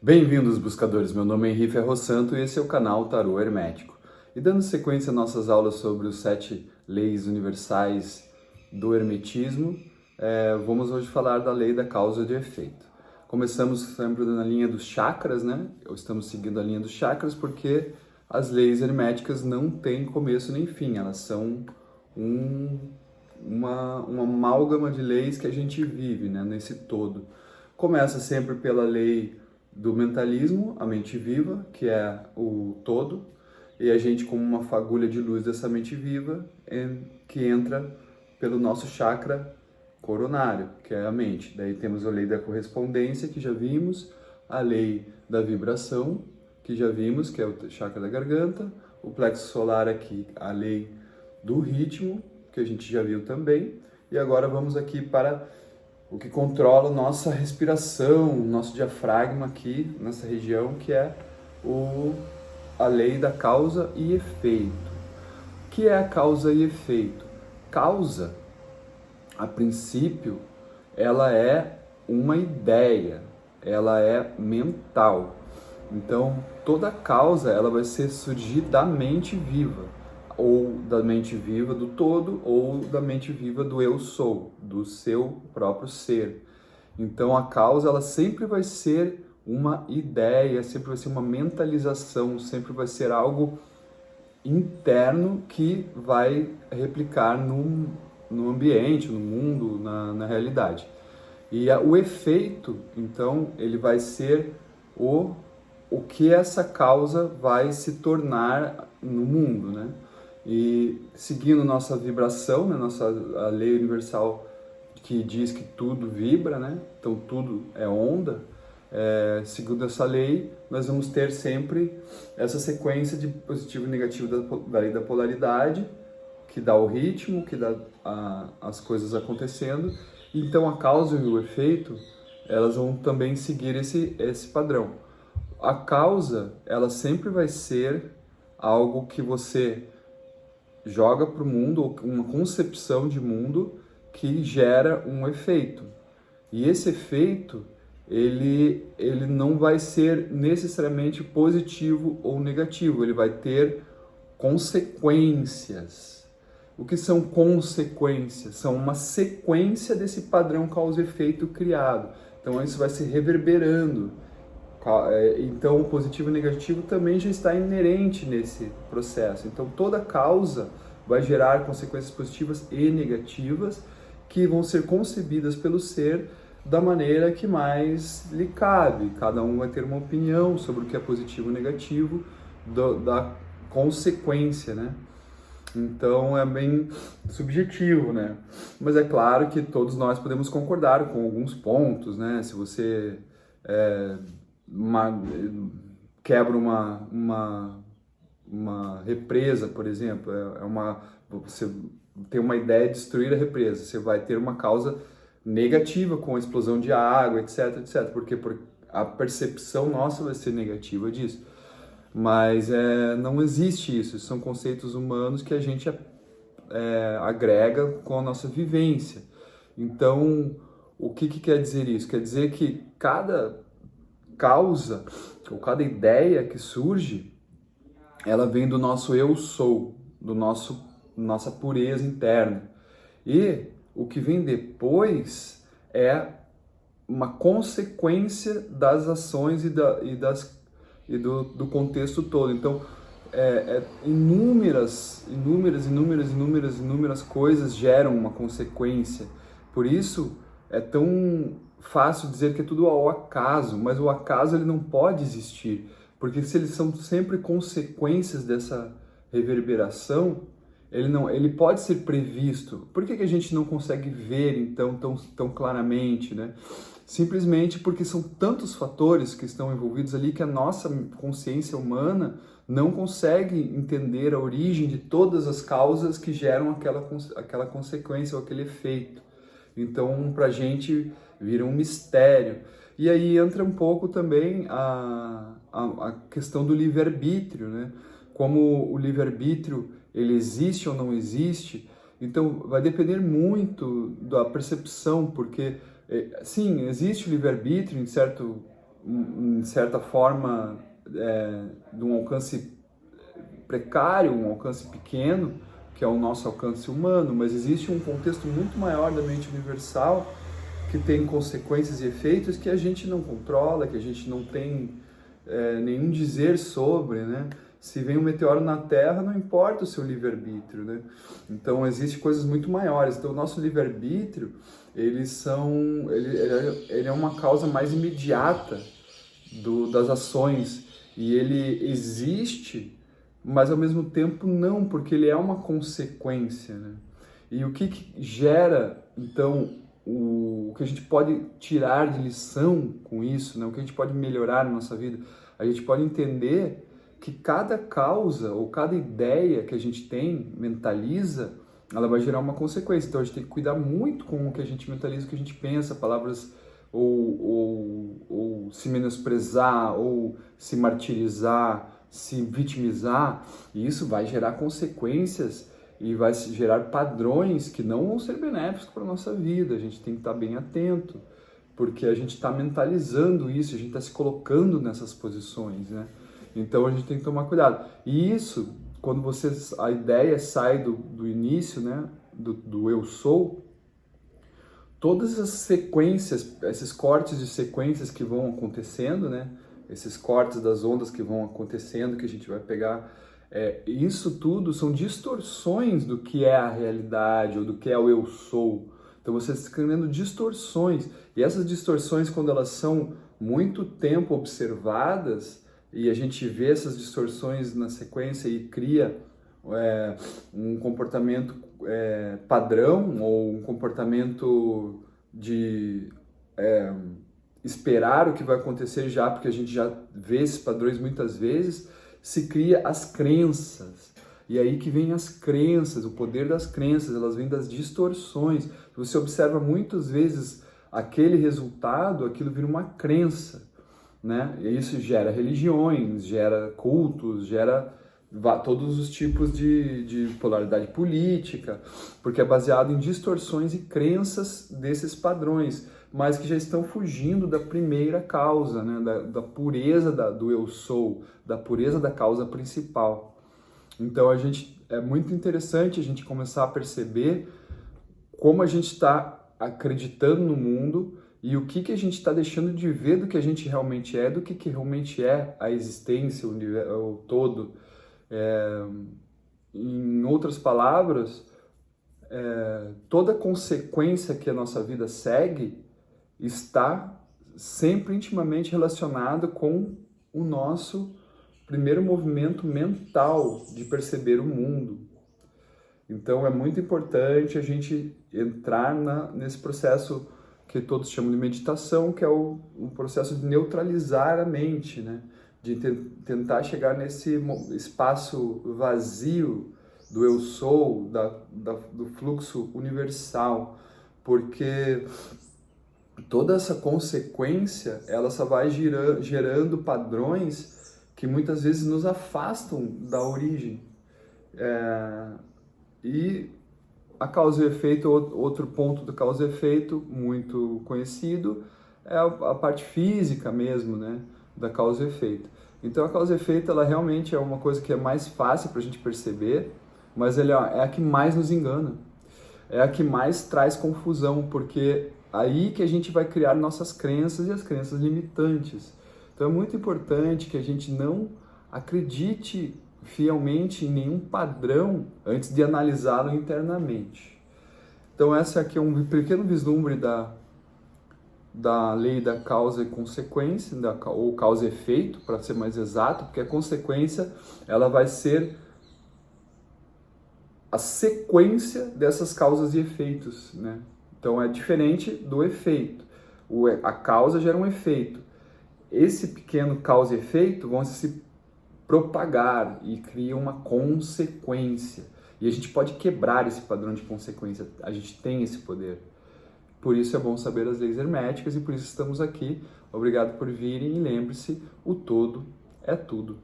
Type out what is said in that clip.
Bem-vindos, buscadores! Meu nome é Henri Ferro Santo e esse é o canal Tarô Hermético. E dando sequência às nossas aulas sobre os 7 leis universais do Hermetismo, vamos hoje falar da lei da causa e de efeito. Começamos sempre na linha dos chakras, né? Estamos seguindo a linha dos chakras porque as leis herméticas não têm começo nem fim, elas são uma amálgama de leis que a gente vive, né, nesse todo. Começa sempre pela lei do mentalismo, a mente viva, que é o todo, e a gente como uma fagulha de luz dessa mente viva, que entra pelo nosso chakra coronário, que é a mente. Daí temos a lei da correspondência, que já vimos, a lei da vibração, que já vimos, que é o chakra da garganta, o plexo solar aqui, a lei do ritmo, que a gente já viu também, e agora vamos aqui para o que controla nossa respiração, nosso diafragma aqui nessa região, que é a lei da causa e efeito. O que é a causa e efeito? Causa, a princípio, ela é uma ideia, ela é mental. Então, toda causa ela vai surgir da mente viva, ou da mente viva do todo, ou da mente viva do eu sou, do seu próprio ser. Então a causa ela sempre vai ser uma ideia, sempre vai ser uma mentalização, sempre vai ser algo interno que vai replicar no ambiente, no mundo, na realidade. E o efeito, então, ele vai ser o que essa causa vai se tornar no mundo, né? E seguindo nossa vibração, né, a lei universal que diz que tudo vibra, né? Então tudo é onda. Segundo essa lei, nós vamos ter sempre essa sequência de positivo e negativo da lei da polaridade, que dá o ritmo, que dá as coisas acontecendo. Então a causa e o efeito, elas vão também seguir esse padrão. A causa, ela sempre vai ser algo que você joga para o mundo, uma concepção de mundo que gera um efeito. E esse efeito, ele não vai ser necessariamente positivo ou negativo, ele vai ter consequências. O que são consequências? São uma sequência desse padrão causa e efeito criado. Então isso vai se reverberando. Então o positivo e o negativo também já está inerente nesse processo. Então toda causa vai gerar consequências positivas e negativas que vão ser concebidas pelo ser da maneira que mais lhe cabe. Cada um vai ter uma opinião sobre o que é positivo e negativo da consequência, né? Então é bem subjetivo, né? Mas é claro que todos nós podemos concordar com alguns pontos, né? Se você quebra uma represa, por exemplo, você tem uma ideia de destruir a represa, você vai ter uma causa negativa com a explosão de água, etc, etc, porque a percepção nossa vai ser negativa disso. Mas não existe isso, são conceitos humanos que a gente agrega com a nossa vivência. Então, o que quer dizer isso? Quer dizer que cada causa, ou cada ideia que surge, ela vem do nosso eu sou, nossa pureza interna. E o que vem depois é uma consequência das ações e do contexto todo. Então, inúmeras coisas geram uma consequência. Por isso, é tão fácil dizer que é tudo ao acaso, mas o acaso ele não pode existir, porque se eles são sempre consequências dessa reverberação, ele pode ser previsto. Por que a gente não consegue ver então tão claramente, né? Simplesmente porque são tantos fatores que estão envolvidos ali que a nossa consciência humana não consegue entender a origem de todas as causas que geram aquela consequência ou aquele efeito. Então, para a gente vira um mistério. E aí entra um pouco também a questão do livre-arbítrio, né? Como o livre-arbítrio ele existe ou não existe, então vai depender muito da percepção, porque sim, existe o livre-arbítrio em certo de certa forma, de um alcance precário, um alcance pequeno, que é o nosso alcance humano, mas existe um contexto muito maior da mente universal que tem consequências e efeitos que a gente não controla, que a gente não tem nenhum dizer sobre, né? Se vem um meteoro na Terra, não importa o seu livre-arbítrio, né? Então, existem coisas muito maiores. Então, o nosso livre-arbítrio, ele é uma causa mais imediata das ações. E ele existe, mas ao mesmo tempo não, porque ele é uma consequência, né? E o que gera, então, o que a gente pode tirar de lição com isso, né? O que a gente pode melhorar na nossa vida? A gente pode entender que cada causa ou cada ideia que a gente tem, mentaliza, ela vai gerar uma consequência. Então a gente tem que cuidar muito com o que a gente mentaliza, o que a gente pensa, palavras ou se menosprezar, ou se martirizar, se vitimizar, e isso vai gerar consequências e vai gerar padrões que não vão ser benéficos para a nossa vida. A gente tem que estar bem atento, porque a gente está mentalizando isso, a gente está se colocando nessas posições, né? Então a gente tem que tomar cuidado. E isso, quando a ideia sai do início, né, do eu sou, todas as sequências, esses cortes de sequências que vão acontecendo, né, esses cortes das ondas que vão acontecendo, que a gente vai pegar, isso tudo são distorções do que é a realidade ou do que é o eu sou. Então você está criando distorções. E essas distorções, quando elas são muito tempo observadas, e a gente vê essas distorções na sequência e cria um comportamento padrão ou um comportamento de esperar o que vai acontecer já, porque a gente já vê esses padrões muitas vezes, se cria as crenças. E aí que vem as crenças, o poder das crenças, elas vêm das distorções. Você observa muitas vezes aquele resultado, aquilo vira uma crença, né? E isso gera religiões, gera cultos, gera todos os tipos de polaridade política, porque é baseado em distorções e crenças desses padrões, mas que já estão fugindo da primeira causa, né? da pureza do eu sou, da pureza da causa principal. Então é muito interessante a gente começar a perceber como a gente está acreditando no mundo e o que a gente está deixando de ver do que a gente realmente é, do que realmente é a existência, o todo. Em outras palavras, toda consequência que a nossa vida segue está sempre intimamente relacionada com o nosso primeiro movimento mental de perceber o mundo. Então é muito importante a gente entrar nesse processo que todos chamam de meditação, que é o processo de neutralizar a mente, né? De tentar chegar nesse espaço vazio do eu sou, do fluxo universal, porque toda essa consequência, ela só vai gerando padrões que muitas vezes nos afastam da origem. E a causa e o efeito, outro ponto do causa e efeito muito conhecido, é a parte física mesmo, né, da causa e efeito. Então a causa e efeito, ela realmente é uma coisa que é mais fácil para a gente perceber, mas ela é a que mais nos engana, é a que mais traz confusão, porque aí que a gente vai criar nossas crenças e as crenças limitantes. Então é muito importante que a gente não acredite fielmente em nenhum padrão antes de analisá-lo internamente. Então essa aqui é um pequeno vislumbre da lei da causa e consequência, ou causa e efeito, para ser mais exato, porque a consequência ela vai ser a sequência dessas causas e efeitos, né? Então é diferente do efeito. A causa gera um efeito. Esse pequeno causa e efeito vão se propagar e cria uma consequência. E a gente pode quebrar esse padrão de consequência. A gente tem esse poder. Por isso é bom saber as leis herméticas e por isso estamos aqui. Obrigado por virem e lembre-se, o todo é tudo.